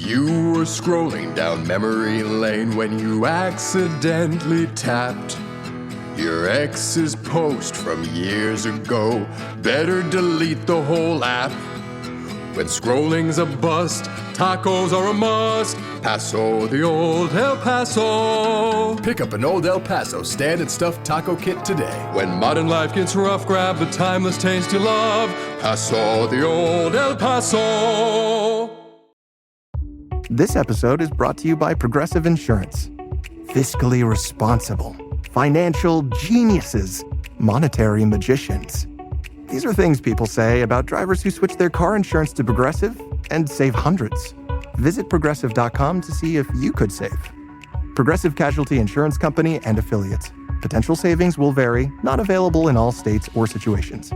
You were scrolling down memory lane when you accidentally tapped your ex's post from years ago. Better delete the whole app. When scrolling's a bust, tacos are a must. Paso, the old El Paso. Pick up an old El Paso standard stuffed taco kit today. When modern life gets rough, grab the timeless taste you love. Paso, the old El Paso. This episode is brought to you by Progressive Insurance. Fiscally responsible, financial geniuses, monetary magicians. These are things people say about drivers who switch their car insurance to Progressive and save hundreds. Visit Progressive.com to see if you could save. Progressive Casualty Insurance Company and Affiliates. Potential savings will vary, not available in all states or situations.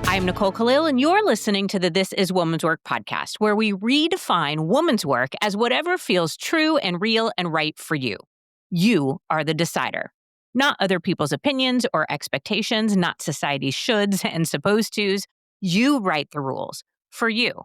I'm Nicole Khalil, and you're listening to the This Is Woman's Work podcast, where we redefine woman's work as whatever feels true and real and right for you. You are the decider, not other people's opinions or expectations, not society's shoulds and supposed tos. You write the rules for you.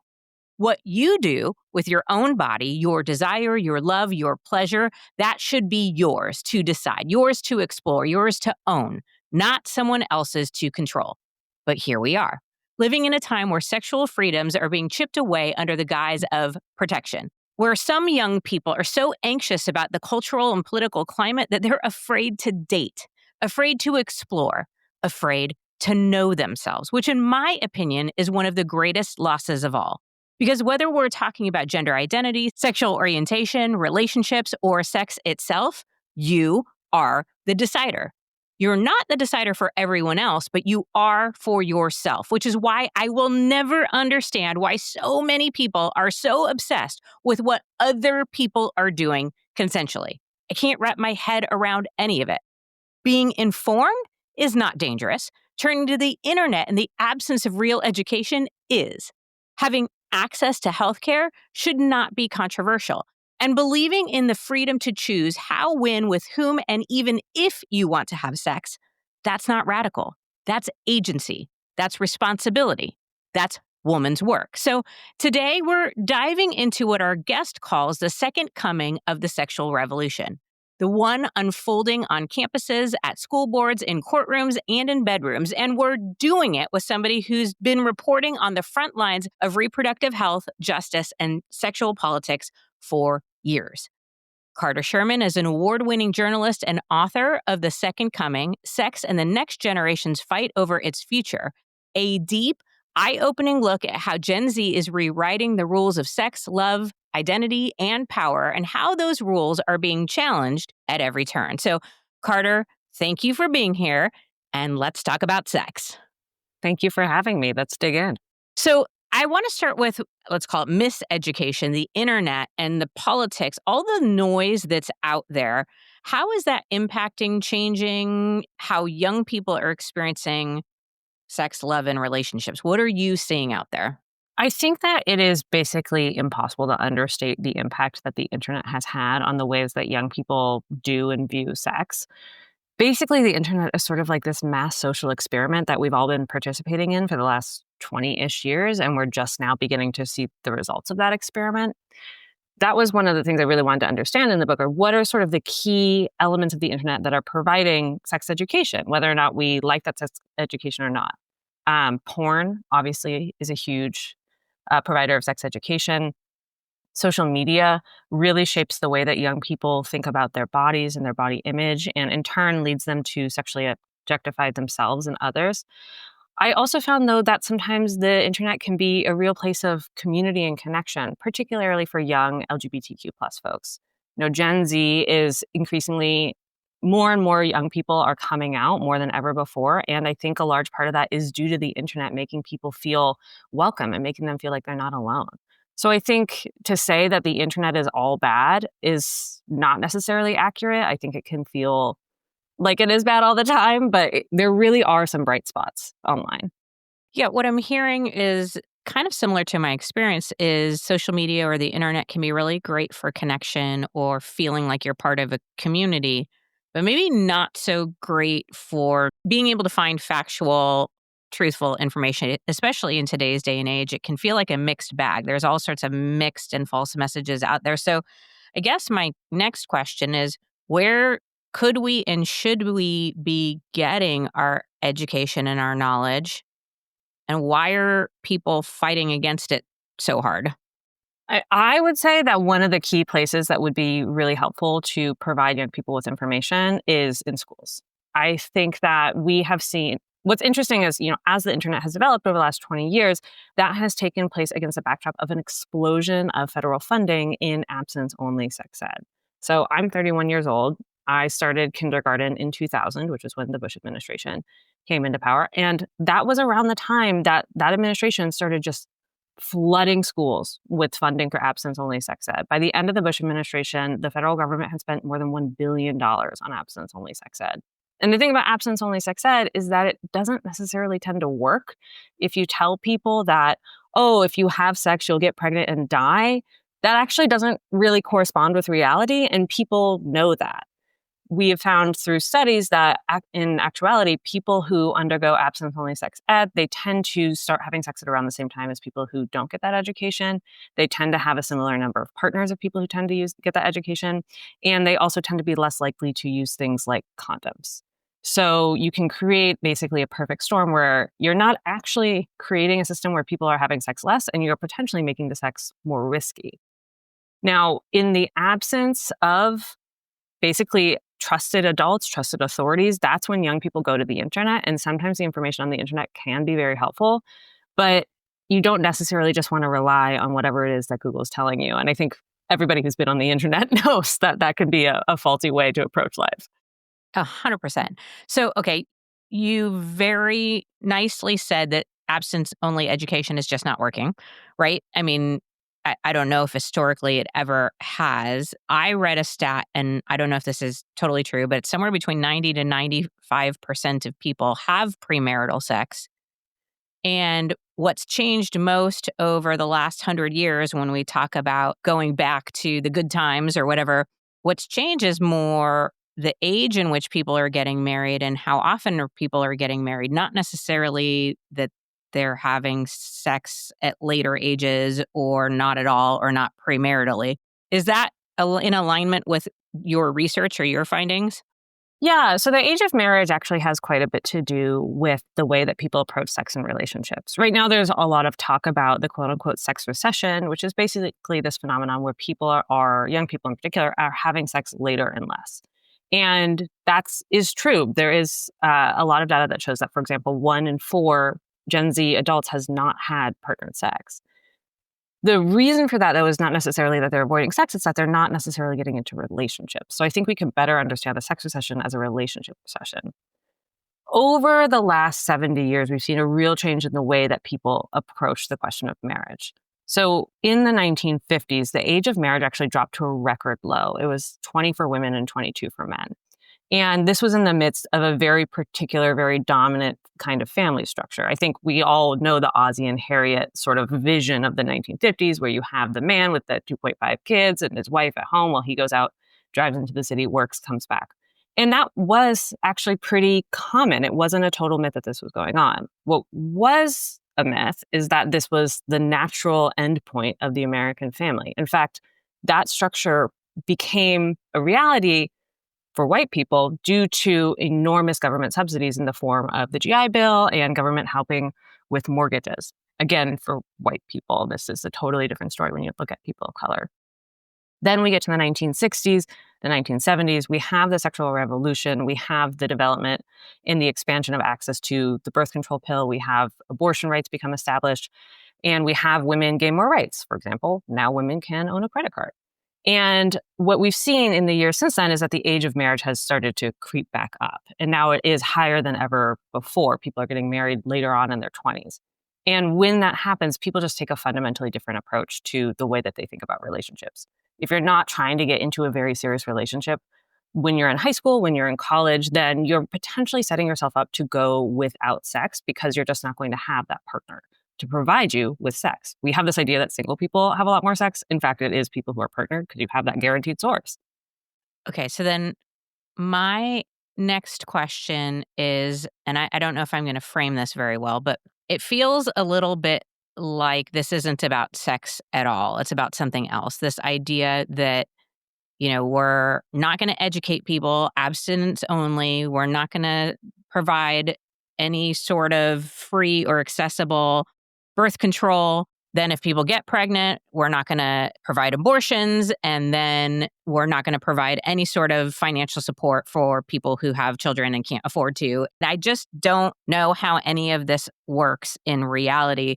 What you do with your own body, your desire, your love, your pleasure, that should be yours to decide, yours to explore, yours to own, not someone else's to control. But here we are, living in a time where sexual freedoms are being chipped away under the guise of protection, where some young people are so anxious about the cultural and political climate that they're afraid to date, afraid to explore, afraid to know themselves, which in my opinion is one of the greatest losses of all. Because whether we're talking about gender identity, sexual orientation, relationships, or sex itself, you are the decider. You're not the decider for everyone else, but you are for yourself, which is why I will never understand why so many people are so obsessed with what other people are doing consensually. I can't wrap my head around any of it. Being informed is not dangerous. Turning to the internet in the absence of real education is. Having access to healthcare should not be controversial. And believing in the freedom to choose how, when, with whom, and even if you want to have sex, that's not radical. That's agency. That's responsibility. That's woman's work. So today we're diving into what our guest calls the second coming of the sexual revolution, the one unfolding on campuses, at school boards, in courtrooms, and in bedrooms. And we're doing it with somebody who's been reporting on the front lines of reproductive health, justice, and sexual politics for years. Carter Sherman is an award-winning journalist and author of The Second Coming, Sex and the Next Generation's Fight Over Its Future, a deep, eye-opening look at how Gen Z is rewriting the rules of sex, love, identity, and power, and how those rules are being challenged at every turn. So, Carter, thank you for being here, and let's talk about sex. Thank you for having me. Let's dig in. So, I want to start with, let's call it miseducation, the internet and the politics, all the noise that's out there. How is that impacting, changing how young people are experiencing sex, love, and relationships? What are you seeing out there? I think that it is basically impossible to understate the impact that the internet has had on the ways that young people do and view sex. Basically, the internet is sort of like this mass social experiment that we've all been participating in for the last 20-ish years, and we're just now beginning to see the results of that experiment. That was one of the things I really wanted to understand in the book, or what are sort of the key elements of the internet that are providing sex education, whether or not we like that sex education or not. Porn, obviously, is a huge provider of sex education. Social media really shapes the way that young people think about their bodies and their body image, and in turn leads them to sexually objectify themselves and others. I also found, though, that sometimes the internet can be a real place of community and connection, particularly for young LGBTQ+ folks. You know, Gen Z is increasingly, more and more young people are coming out more than ever before, and I think a large part of that is due to the internet making people feel welcome and making them feel like they're not alone. So I think to say that the internet is all bad is not necessarily accurate. I think it can feel like it is bad all the time, but there really are some bright spots online. Yeah, what I'm hearing is kind of similar to my experience is social media or the internet can be really great for connection or feeling like you're part of a community, but maybe not so great for being able to find factual, truthful information, especially in today's day and age. It can feel like a mixed bag. There's all sorts of mixed and false messages out there. So I guess my next question is, where could we and should we be getting our education and our knowledge? And why are people fighting against it so hard? I would say that one of the key places that would be really helpful to provide young people with information is in schools. I think that we have seen what's interesting is, as the internet has developed over the last 20 years, that has taken place against the backdrop of an explosion of federal funding in abstinence-only sex ed. So I'm 31 years old. I started kindergarten in 2000, which is when the Bush administration came into power. And that was around the time that that administration started just flooding schools with funding for abstinence-only sex ed. By the end of the Bush administration, the federal government had spent more than $1 billion on abstinence-only sex ed. And the thing about abstinence-only sex ed is that it doesn't necessarily tend to work. If you tell people that, oh, if you have sex, you'll get pregnant and die, that actually doesn't really correspond with reality, and people know that. We have found through studies that in actuality, people who undergo abstinence-only sex ed, they tend to start having sex at around the same time as people who don't get that education. They tend to have a similar number of partners of people who tend to get that education. And they also tend to be less likely to use things like condoms. So you can create basically a perfect storm where you're not actually creating a system where people are having sex less, and you're potentially making the sex more risky. Now, in the absence of basically trusted adults, trusted authorities, that's when young people go to the internet. And sometimes the information on the internet can be very helpful, but you don't necessarily just want to rely on whatever it is that Google is telling you. And I think everybody who's been on the internet knows that that can be a faulty way to approach life. 100%. So, okay, you very nicely said that abstinence-only education is just not working, right? I mean, I don't know if historically it ever has. I read a stat, and I don't know if this is totally true, but it's somewhere between 90 to 95% of people have premarital sex. And what's changed most over the last 100 years when we talk about going back to the good times or whatever, what's changed is more the age in which people are getting married and how often people are getting married, not necessarily that they're having sex at later ages or not at all or not premaritally. Is that in alignment with your research or your findings? Yeah, so the age of marriage actually has quite a bit to do with the way that people approach sex and relationships. Right now, there's a lot of talk about the quote unquote sex recession, which is basically this phenomenon where people are young people in particular, are having sex later and less. And that is true. There is a lot of data that shows that, for example, 1 in 4 Gen Z adults has not had partnered sex. The reason for that, though, is not necessarily that they're avoiding sex, it's that they're not necessarily getting into relationships. So I think we can better understand the sex recession as a relationship recession. Over the last 70 years, we've seen a real change in the way that people approach the question of marriage. So in the 1950s, the age of marriage actually dropped to a record low. It was 20 for women and 22 for men. And this was in the midst of a very particular, very dominant kind of family structure. I think we all know the Ozzie and Harriet sort of vision of the 1950s, where you have the man with the 2.5 kids and his wife at home while he goes out, drives into the city, works, comes back. And that was actually pretty common. It wasn't a total myth that this was going on. What was a myth is that this was the natural endpoint of the American family. In fact, that structure became a reality for white people due to enormous government subsidies in the form of the GI Bill and government helping with mortgages. Again, for white people, this is a totally different story when you look at people of color. Then we get to the 1960s, the 1970s. We have the sexual revolution. We have the development in the expansion of access to the birth control pill. We have abortion rights become established. And we have women gain more rights. For example, now women can own a credit card. And what we've seen in the years since then is that the age of marriage has started to creep back up. And now it is higher than ever before. People are getting married later on in their 20s. And when that happens, people just take a fundamentally different approach to the way that they think about relationships. If you're not trying to get into a very serious relationship when you're in high school, when you're in college, then you're potentially setting yourself up to go without sex because you're just not going to have that partner to provide you with sex. We have this idea that single people have a lot more sex. In fact, it is people who are partnered because you have that guaranteed source. Okay, so then my next question is, and I don't know if I'm going to frame this very well, but it feels a little bit like this isn't about sex at all. It's about something else. This idea that, we're not going to educate people, abstinence only. We're not going to provide any sort of free or accessible birth control. Then if people get pregnant, we're not going to provide abortions, and then we're not going to provide any sort of financial support for people who have children and can't afford to. I just don't know how any of this works in reality.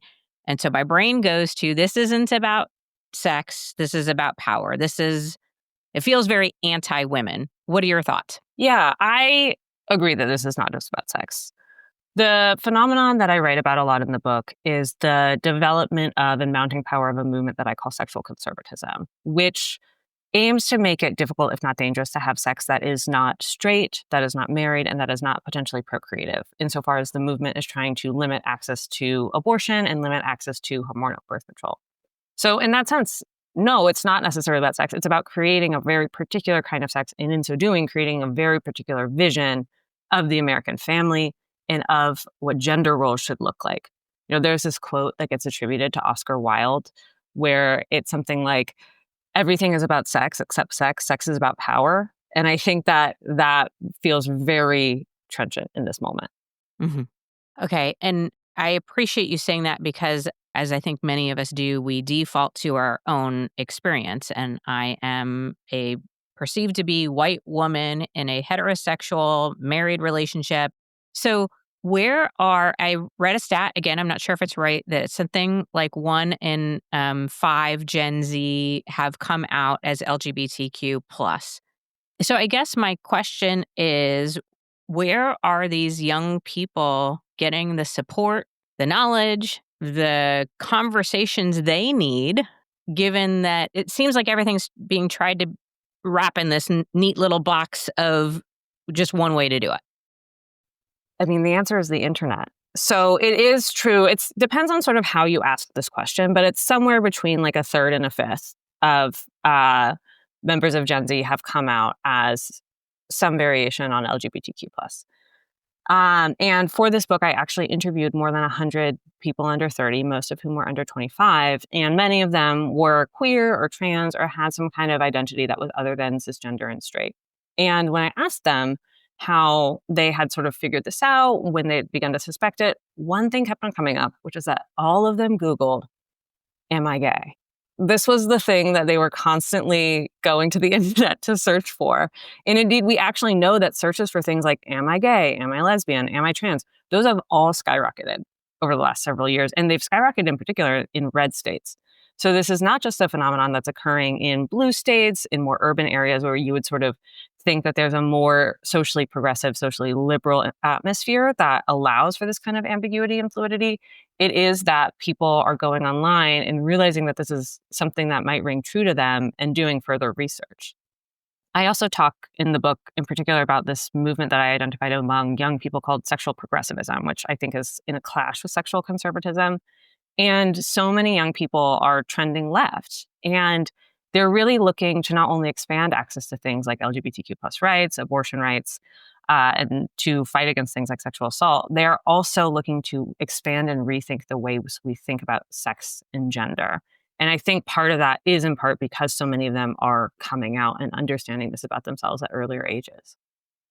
And so my brain goes to, this isn't about sex. This is about power. It feels very anti-women. What are your thoughts? Yeah, I agree that this is not just about sex. The phenomenon that I write about a lot in the book is the development of and mounting power of a movement that I call sexual conservatism, which aims to make it difficult, if not dangerous, to have sex that is not straight, that is not married, and that is not potentially procreative, insofar as the movement is trying to limit access to abortion and limit access to hormonal birth control. So in that sense, no, it's not necessarily about sex. It's about creating a very particular kind of sex, and in so doing, creating a very particular vision of the American family and of what gender roles should look like. There's this quote that gets attributed to Oscar Wilde, where it's something like, everything is about sex except sex. Sex is about power. And I think that feels very trenchant in this moment. Mm-hmm. Okay. And I appreciate you saying that because, as I think many of us do, we default to our own experience. And I am a perceived to be white woman in a heterosexual married relationship. So I read a stat, again, I'm not sure if it's right, that it's something like 1 in 5 Gen Z have come out as LGBTQ+. So I guess my question is, where are these young people getting the support, the knowledge, the conversations they need, given that it seems like everything's being tried to wrap in this neat little box of just one way to do it? I mean, the answer is the internet. So it is true. It depends on sort of how you ask this question, but it's somewhere between like a third and a fifth of members of Gen Z have come out as some variation on LGBTQ+. And for this book, I actually interviewed more than 100 people under 30, most of whom were under 25. And many of them were queer or trans or had some kind of identity that was other than cisgender and straight. And when I asked them how they had sort of figured this out, when they had begun to suspect it, one thing kept on coming up, which is that all of them Googled, "Am I gay?" This was the thing that they were constantly going to the internet to search for. And indeed, we actually know that searches for things like, am I gay? Am I lesbian? Am I trans? Those have all skyrocketed over the last several years. And they've skyrocketed in particular in red states. So this is not just a phenomenon that's occurring in blue states, in more urban areas where you would sort of think that there's a more socially progressive, socially liberal atmosphere that allows for this kind of ambiguity and fluidity. It is that people are going online and realizing that this is something that might ring true to them and doing further research. I also talk in the book in particular about this movement that I identified among young people called sexual progressivism, which I think is in a clash with sexual conservatism. And so many young people are trending left. And they're really looking to not only expand access to things like LGBTQ+ rights, abortion rights, and to fight against things like sexual assault. They're also looking to expand and rethink the ways we think about sex and gender. And I think part of that is in part because so many of them are coming out and understanding this about themselves at earlier ages.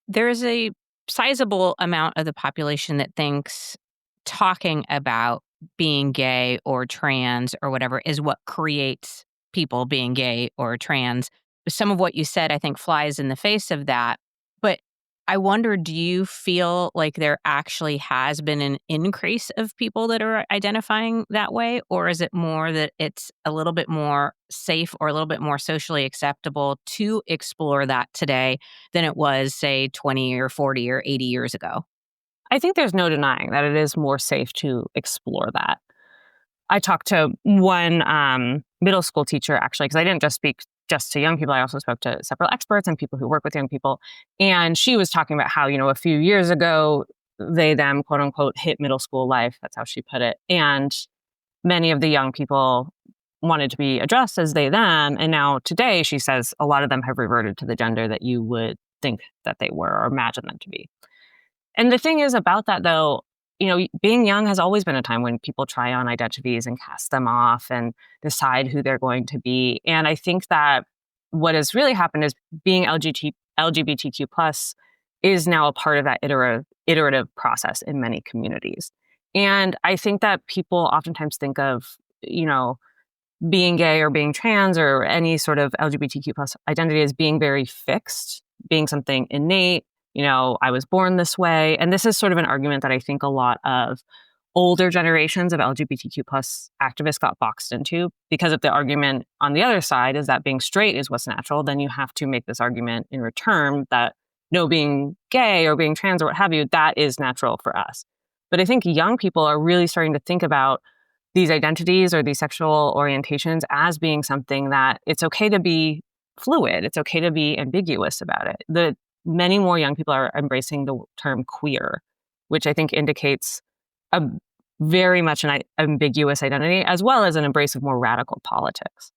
There is a sizable amount of the population that thinks talking about being gay or trans or whatever is what creates people being gay or trans. Some of what you said, I think, flies in the face of that. But I wonder, do you feel like there actually has been an increase of people that are identifying that way? Or is it more that it's a little bit more safe or a little bit more socially acceptable to explore that today than it was, say, 20 or 40 or 80 years ago? I think there's no denying that it is more safe to explore that. I talked to one middle school teacher, actually, because I didn't just speak just to young people. I also spoke to several experts and people who work with young people. And she was talking about how, a few years ago, they, them, quote unquote, hit middle school life. That's how she put it. And many of the young people wanted to be addressed as they, them. And now today, she says a lot of them have reverted to the gender that you would think that they were or imagine them to be. And the thing is about that, though, being young has always been a time when people try on identities and cast them off and decide who they're going to be. And I think that what has really happened is being LGBTQ plus is now a part of that iterative process in many communities. And I think that people oftentimes think of, being gay or being trans or any sort of LGBTQ plus identity as being very fixed, being something innate. I was born this way. And this is sort of an argument that I think a lot of older generations of LGBTQ plus activists got boxed into, because if the argument on the other side is that being straight is what's natural, then you have to make this argument in return that no, being gay or being trans or what have you, that is natural for us. But I think young people are really starting to think about these identities or these sexual orientations as being something that it's okay to be fluid. It's okay to be ambiguous about it. Many more young people are embracing the term queer, which I think indicates a very much an ambiguous identity, as well as an embrace of more radical politics.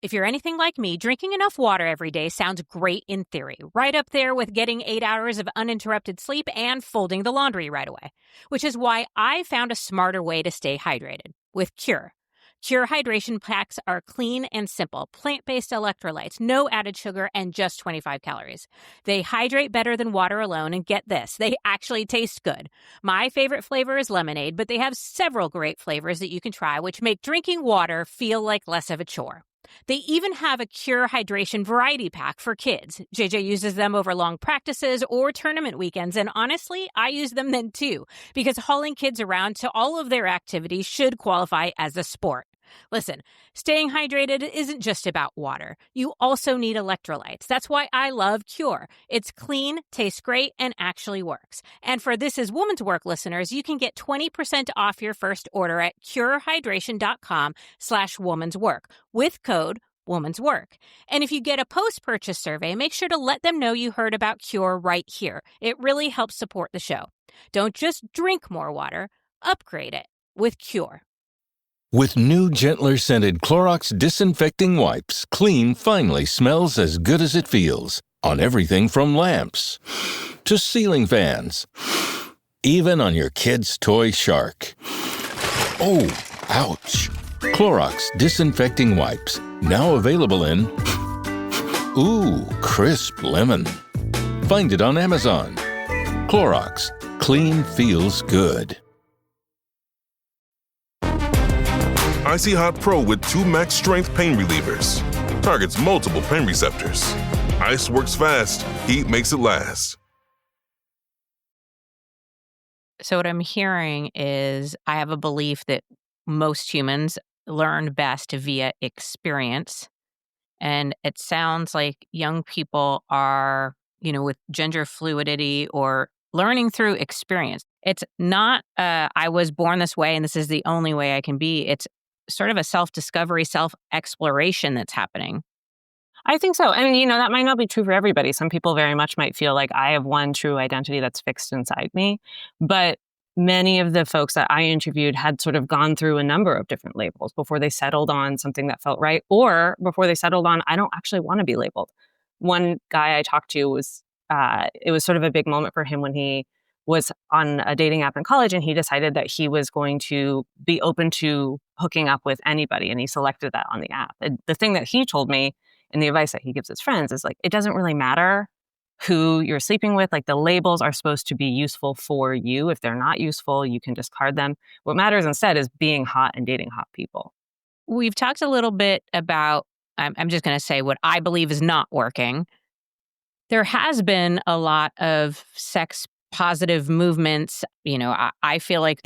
If you're anything like me, drinking enough water every day sounds great in theory, right up there with getting 8 hours of uninterrupted sleep and folding the laundry right away, which is why I found a smarter way to stay hydrated with Cure. Cure hydration packs are clean and simple, plant-based electrolytes, no added sugar, and just 25 calories. They hydrate better than water alone, and get this, they actually taste good. My favorite flavor is lemonade, but they have several great flavors that you can try, which make drinking water feel like less of a chore. They even have a Cure hydration variety pack for kids. JJ uses them over long practices or tournament weekends, and honestly, I use them then too, because hauling kids around to all of their activities should qualify as a sport. Listen, staying hydrated isn't just about water. You also need electrolytes. That's why I love Cure. It's clean, tastes great, and actually works. And for This Is Woman's Work listeners, you can get 20% off your first order at curehydration.com/woman's work with code Woman's Work. And if you get a post-purchase survey, make sure to let them know you heard about Cure right here. It really helps support the show. Don't just drink more water, upgrade it with Cure. With new, gentler scented Clorox disinfecting wipes, clean finally smells as good as it feels on everything from lamps to ceiling fans, even on your kid's toy shark. Oh, ouch. Clorox disinfecting wipes, now available in crisp lemon. Find it on Amazon. Clorox, clean feels good. Icy Hot Pro with 2 max strength pain relievers. Targets multiple pain receptors. Ice works fast. Heat makes it last. So what I'm hearing is I have a belief that most humans learn best via experience. And it sounds like young people are, with gender fluidity or learning through experience. It's not, I was born this way and this is the only way I can be. It's sort of a self-discovery, self-exploration that's happening. I think so. I mean, that might not be true for everybody. Some people very much might feel like I have one true identity that's fixed inside me. But many of the folks that I interviewed had sort of gone through a number of different labels before they settled on something that felt right, or before they settled on, I don't actually want to be labeled. One guy I talked to was, it was sort of a big moment for him when he was on a dating app in college, and he decided that he was going to be open to hooking up with anybody, and he selected that on the app. And the thing that he told me, and the advice that he gives his friends, is like, it doesn't really matter who you're sleeping with. Like, the labels are supposed to be useful for you. If they're not useful, you can discard them. What matters instead is being hot and dating hot people. We've talked a little bit about, I'm just going to say what I believe is not working. There has been a lot of sex positive movements. I feel like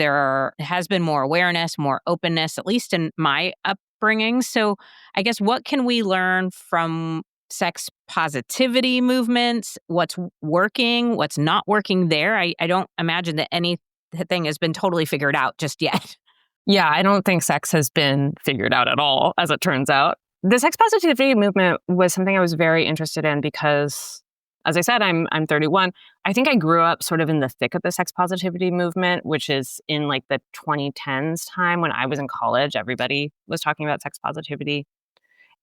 has been more awareness, more openness, at least in my upbringing. So I guess what can we learn from sex positivity movements? What's working? What's not working there? I don't imagine that anything has been totally figured out just yet. Yeah, I don't think sex has been figured out at all, as it turns out. The sex positivity movement was something I was very interested in because As I said, I'm 31. I think I grew up sort of in the thick of the sex positivity movement, which is in like the 2010s time when I was in college. Everybody was talking about sex positivity.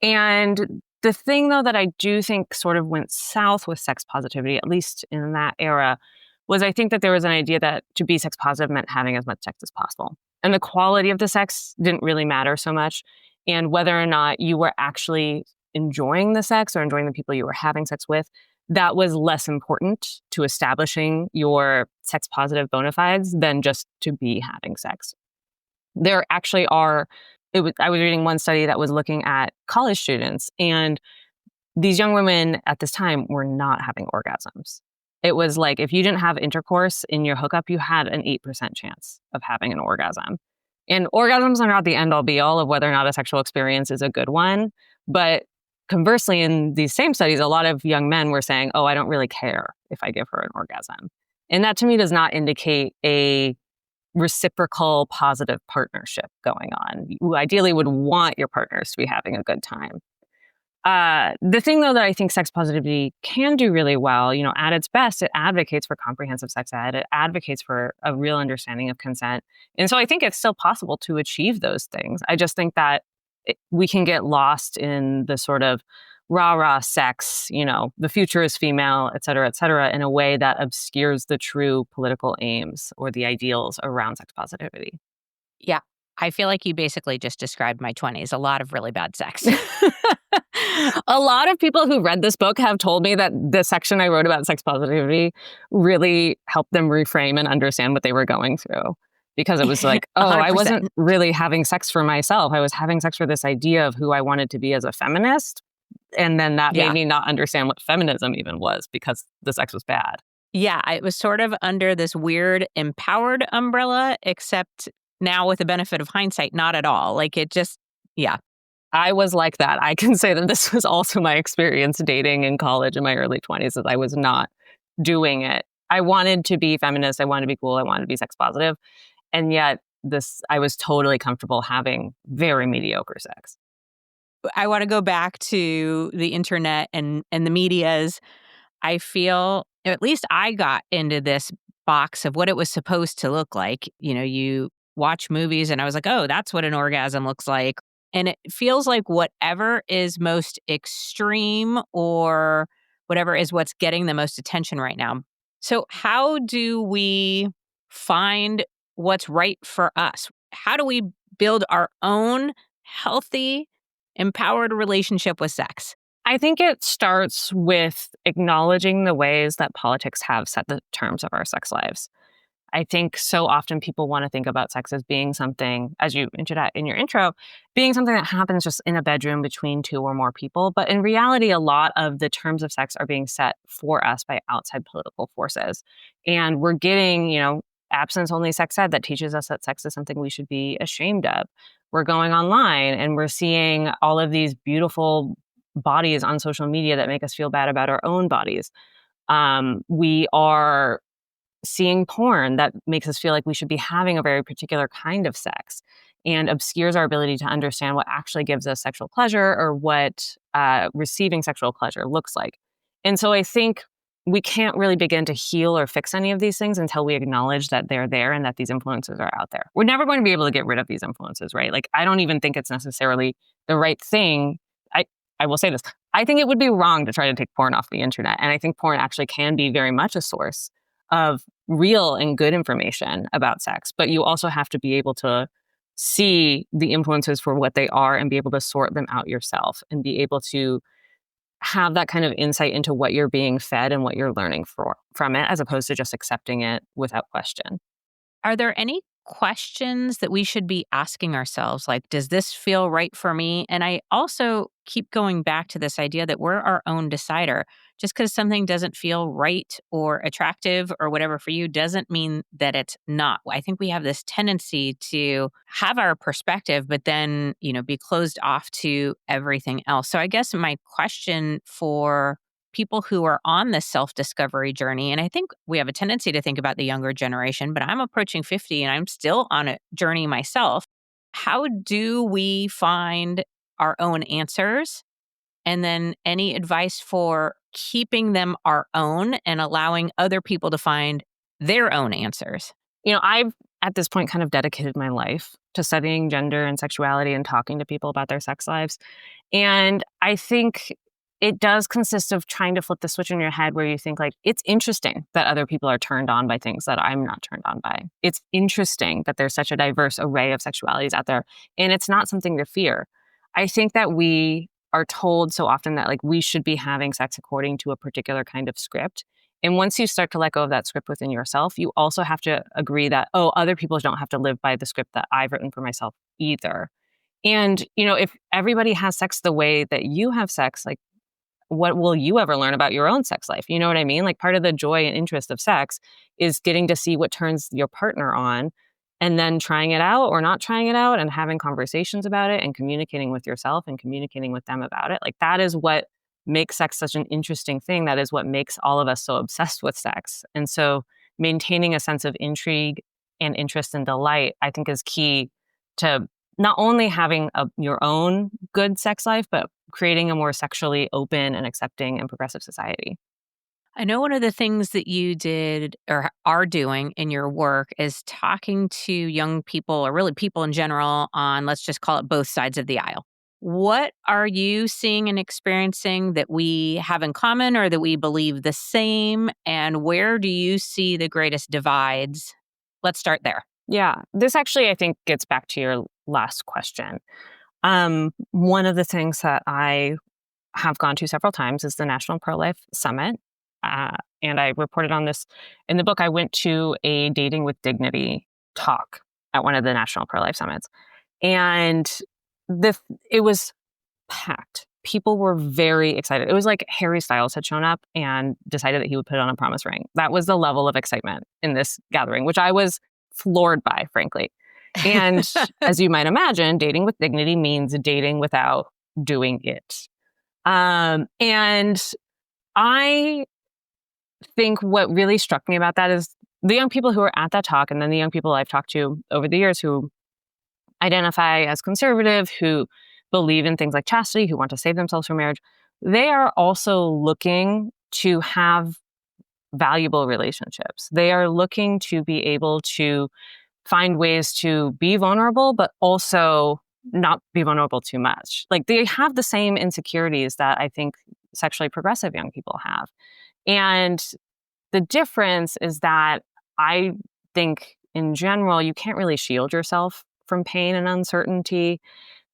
And the thing, though, that I do think sort of went south with sex positivity, at least in that era, was I think that there was an idea that to be sex positive meant having as much sex as possible. And the quality of the sex didn't really matter so much. And whether or not you were actually enjoying the sex or enjoying the people you were having sex with, that was less important to establishing your sex positive bona fides than just to be having sex. There actually are, I was reading one study that was looking at college students, and these young women at this time were not having orgasms. It was like if you didn't have intercourse in your hookup, you had an 8% chance of having an orgasm. And orgasms are not the end all be all of whether or not a sexual experience is a good one. But conversely, in these same studies, a lot of young men were saying, oh, I don't really care if I give her an orgasm. And that to me does not indicate a reciprocal positive partnership going on. You ideally would want your partners to be having a good time. The thing, though, that I think sex positivity can do really well, at its best, it advocates for comprehensive sex ed. It advocates for a real understanding of consent. And so I think it's still possible to achieve those things. I just think that we can get lost in the sort of rah-rah sex, the future is female, et cetera, in a way that obscures the true political aims or the ideals around sex positivity. Yeah. I feel like you basically just described my 20s, a lot of really bad sex. A lot of people who read this book have told me that the section I wrote about sex positivity really helped them reframe and understand what they were going through. Because it was like, oh, 100%. I wasn't really having sex for myself. I was having sex for this idea of who I wanted to be as a feminist. And then that made me not understand what feminism even was because the sex was bad. Yeah, it was sort of under this weird empowered umbrella, except now with the benefit of hindsight, not at all. Like it just, yeah. I was like that. I can say that this was also my experience dating in college in my early 20s, that I was not doing it. I wanted to be feminist. I wanted to be cool. I wanted to be sex positive. And yet I was totally comfortable having very mediocre sex. I want to go back to the internet and the medias. I feel, at least I got into this box of what it was supposed to look like. You watch movies and I was like, oh, that's what an orgasm looks like. And it feels like whatever is most extreme or whatever is what's getting the most attention right now. So how do we find what's right for us? How do we build our own healthy, empowered relationship with sex? I think it starts with acknowledging the ways that politics have set the terms of our sex lives. I think so often people want to think about sex as being something, as you hinted at in your intro, being something that happens just in a bedroom between two or more people. But in reality, a lot of the terms of sex are being set for us by outside political forces. And we're getting, abstinence-only sex ed that teaches us that sex is something we should be ashamed of. We're going online and we're seeing all of these beautiful bodies on social media that make us feel bad about our own bodies. We are seeing porn that makes us feel like we should be having a very particular kind of sex and obscures our ability to understand what actually gives us sexual pleasure or what receiving sexual pleasure looks like. And so I think we can't really begin to heal or fix any of these things until we acknowledge that they're there and that these influences are out there. We're never going to be able to get rid of these influences, right? Like, I don't even think it's necessarily the right thing. I will say this. I think it would be wrong to try to take porn off the internet. And I think porn actually can be very much a source of real and good information about sex. But you also have to be able to see the influences for what they are and be able to sort them out yourself and be able to have that kind of insight into what you're being fed and what you're learning from it, as opposed to just accepting it without question. Are there any questions that we should be asking ourselves? Like, does this feel right for me? And I also keep going back to this idea that we're our own decider. Just because something doesn't feel right or attractive or whatever for you doesn't mean that it's not. I think we have this tendency to have our perspective, but then, be closed off to everything else. So I guess my question for people who are on this self-discovery journey, and I think we have a tendency to think about the younger generation, but I'm approaching 50 and I'm still on a journey myself. How do we find our own answers And then any advice for keeping them our own and allowing other people to find their own answers? I've at this point kind of dedicated my life to studying gender and sexuality and talking to people about their sex lives. And I think it does consist of trying to flip the switch in your head where you think like, it's interesting that other people are turned on by things that I'm not turned on by. It's interesting that there's such a diverse array of sexualities out there, and it's not something to fear. I think that we are told so often that like we should be having sex according to a particular kind of script. And once you start to let go of that script within yourself, you also have to agree that, other people don't have to live by the script that I've written for myself either. And, if everybody has sex the way that you have sex, like, what will you ever learn about your own sex life? You know what I mean? Like, part of the joy and interest of sex is getting to see what turns your partner on and then trying it out or not trying it out and having conversations about it and communicating with yourself and communicating with them about it. Like, that is what makes sex such an interesting thing. That is what makes all of us so obsessed with sex. And so maintaining a sense of intrigue and interest and delight, I think, is key to not only having your own good sex life, but creating a more sexually open and accepting and progressive society. I know one of the things that you did or are doing in your work is talking to young people or really people in general on, let's just call it both sides of the aisle. What are you seeing and experiencing that we have in common or that we believe the same? And where do you see the greatest divides? Let's start there. Yeah, this actually, I think, gets back to your last question. One of the things that I have gone to several times is the National Pro-Life Summit. And I reported on this in the book. I went to a Dating with Dignity talk at one of the National Pro-Life Summits. And it was packed. People were very excited. It was like Harry Styles had shown up and decided that he would put on a promise ring. That was the level of excitement in this gathering, which I was floored by, frankly. And as you might imagine, dating with dignity means dating without doing it. And I think what really struck me about that is the young people who were at that talk, and then the young people I've talked to over the years who identify as conservative, who believe in things like chastity, who want to save themselves from marriage, they are also looking to have valuable relationships. They are looking to be able to find ways to be vulnerable, but also not be vulnerable too much. Like, they have the same insecurities that I think sexually progressive young people have. And the difference is that I think in general, you can't really shield yourself from pain and uncertainty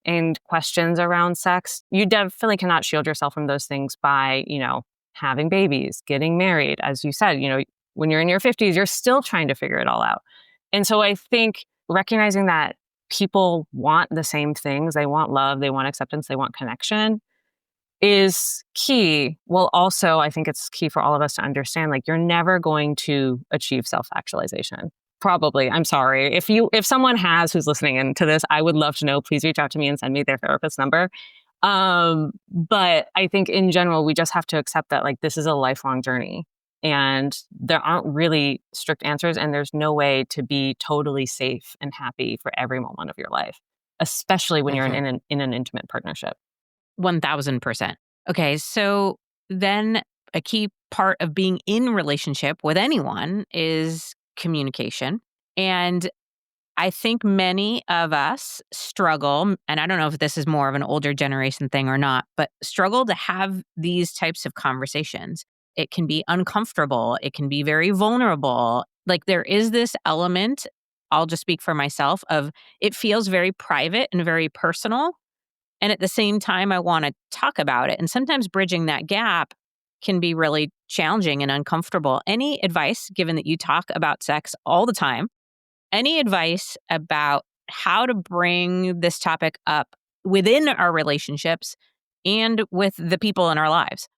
and questions around sex. You definitely cannot shield yourself from those things by, having babies, getting married. As you said, when you're in your 50s, you're still trying to figure it all out. And so I think recognizing that people want the same things, they want love, they want acceptance, they want connection, is key. Well, also, I think it's key for all of us to understand, like, you're never going to achieve self-actualization. Probably. I'm sorry. If someone who's listening into this, I would love to know, please reach out to me and send me their therapist number. But I think in general, we just have to accept that, like, this is a lifelong journey and there aren't really strict answers, and there's no way to be totally safe and happy for every moment of your life, especially when you're in an intimate partnership. 1000%. Okay, so then a key part of being in relationship with anyone is communication. And I think many of us struggle, and I don't know if this is more of an older generation thing or not, but struggle to have these types of conversations. It can be uncomfortable. It can be very vulnerable. Like, there is this element, I'll just speak for myself, of it feels very private and very personal. And at the same time, I want to talk about it. And sometimes bridging that gap can be really challenging and uncomfortable. Any advice, given that you talk about sex all the time, any advice about how to bring this topic up within our relationships and with the people in our lives?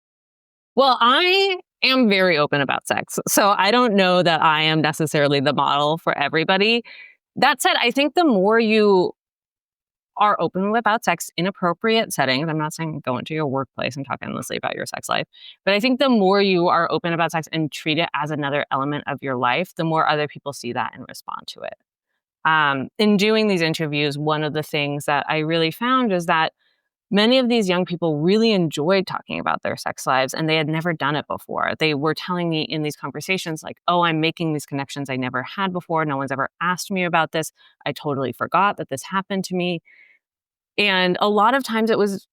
Well, I am very open about sex, so I don't know that I am necessarily the model for everybody. That said, I think the more you are open about sex in appropriate settings, I'm not saying go into your workplace and talk endlessly about your sex life, but I think the more you are open about sex and treat it as another element of your life, the more other people see that and respond to it. In doing these interviews, one of the things that I really found is that Many of these young people really enjoyed talking about their sex lives, and they had never done it before. They were telling me in these conversations like, oh, I'm making these connections I never had before. No one's ever asked me about this. I totally forgot that this happened to me. And a lot of times it was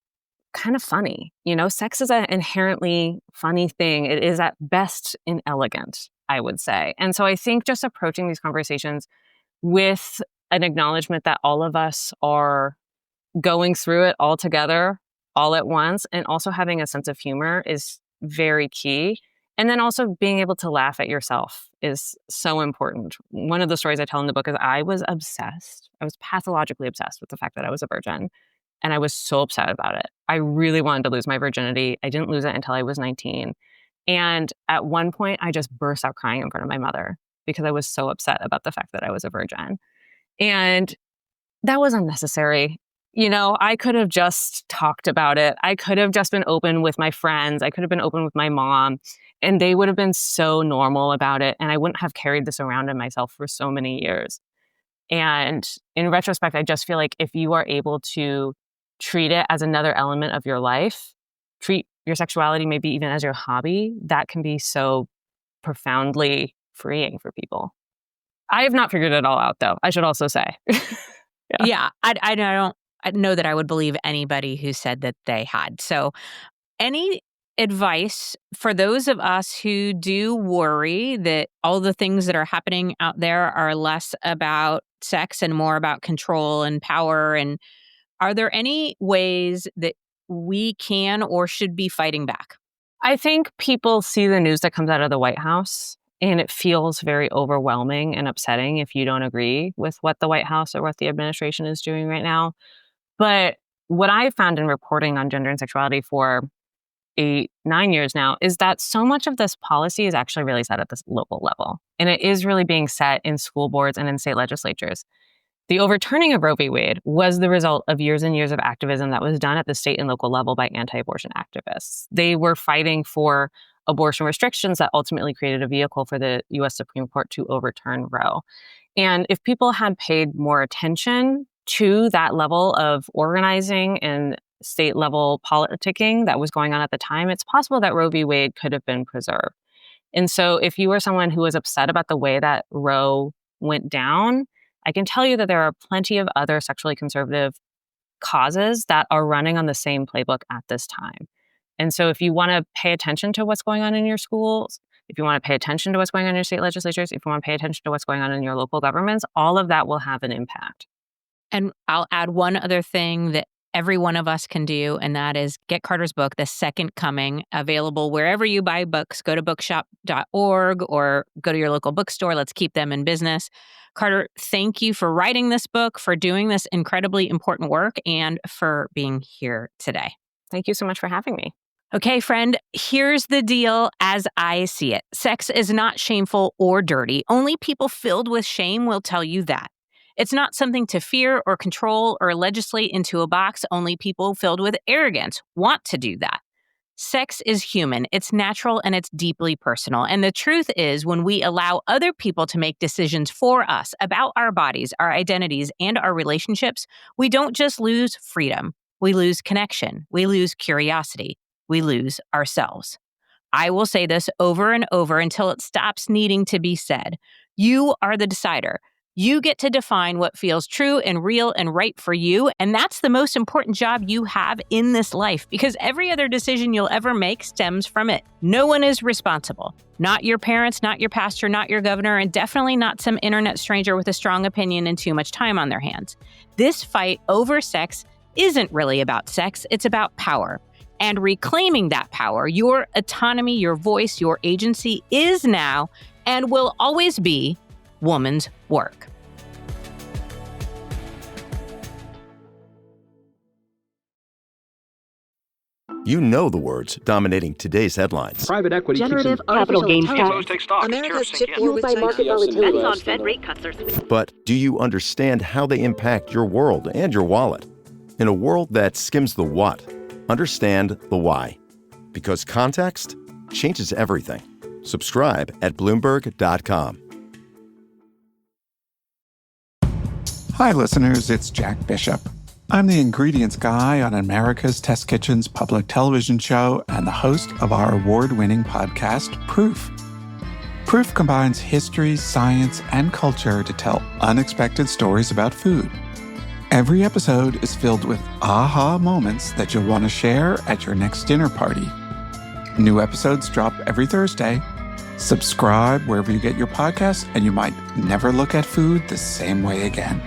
kind of funny. Sex is an inherently funny thing. It is at best inelegant, I would say. And so I think just approaching these conversations with an acknowledgement that all of us are going through it all together, all at once, and also having a sense of humor is very key. And then also being able to laugh at yourself is so important. One of the stories I tell in the book is I was obsessed. I was pathologically obsessed with the fact that I was a virgin. And I was so upset about it. I really wanted to lose my virginity. I didn't lose it until I was 19. And at one point, I just burst out crying in front of my mother because I was so upset about the fact that I was a virgin. And that was unnecessary. I could have just talked about it. I could have just been open with my friends. I could have been open with my mom, and they would have been so normal about it. And I wouldn't have carried this around in myself for so many years. And in retrospect, I just feel like if you are able to treat it as another element of your life, treat your sexuality maybe even as your hobby, that can be so profoundly freeing for people. I have not figured it all out, though, I should also say. Yeah, I don't know that I would believe anybody who said that they had. So any advice for those of us who do worry that all the things that are happening out there are less about sex and more about control and power? And are there any ways that we can or should be fighting back? I think people see the news that comes out of the White House, and it feels very overwhelming and upsetting if you don't agree with what the White House or what the administration is doing right now. But what I found in reporting on gender and sexuality for 8-9 years now is that so much of this policy is actually really set at this local level. And it is really being set in school boards and in state legislatures. The overturning of Roe v. Wade was the result of years and years of activism that was done at the state and local level by anti-abortion activists. They were fighting for abortion restrictions that ultimately created a vehicle for the U.S. Supreme Court to overturn Roe. And if people had paid more attention to that level of organizing and state level politicking that was going on at the time, it's possible that Roe v. Wade could have been preserved. And so if you were someone who was upset about the way that Roe went down, I can tell you that there are plenty of other sexually conservative causes that are running on the same playbook at this time. And so if you want to pay attention to what's going on in your schools, if you want to pay attention to what's going on in your state legislatures, if you want to pay attention to what's going on in your local governments, all of that will have an impact. And I'll add one other thing that every one of us can do, and that is get Carter's book, The Second Coming, available wherever you buy books. Go to bookshop.org or go to your local bookstore. Let's keep them in business. Carter, thank you for writing this book, for doing this incredibly important work, and for being here today. Thank you so much for having me. Okay, friend, here's the deal as I see it. Sex is not shameful or dirty. Only people filled with shame will tell you that. It's not something to fear or control or legislate into a box. Only people filled with arrogance want to do that. Sex is human, it's natural, and it's deeply personal. And the truth is, when we allow other people to make decisions for us about our bodies, our identities, and our relationships, we don't just lose freedom. We lose connection. We lose curiosity. We lose ourselves. I will say this over and over until it stops needing to be said. You are the decider. You get to define what feels true and real and right for you. And that's the most important job you have in this life, because every other decision you'll ever make stems from it. No one is responsible. Not your parents, not your pastor, not your governor, and definitely not some internet stranger with a strong opinion and too much time on their hands. This fight over sex isn't really about sex. It's about power. And reclaiming that power, your autonomy, your voice, your agency is now and will always be woman's work. You know the words dominating today's headlines. Private equity Generative capital gains tax. America's chip Fueled by market volatility. Bets on Fed rate cuts are sweet. But do you understand how they impact your world and your wallet? In a world that skims the what, understand the why. Because context changes everything. Subscribe at Bloomberg.com. Hi, listeners. It's Jack Bishop. I'm the ingredients guy on America's Test Kitchen's public television show and the host of our award-winning podcast, Proof. Proof combines history, science, and culture to tell unexpected stories about food. Every episode is filled with aha moments that you'll want to share at your next dinner party. New episodes drop every Thursday. Subscribe wherever you get your podcasts, and you might never look at food the same way again.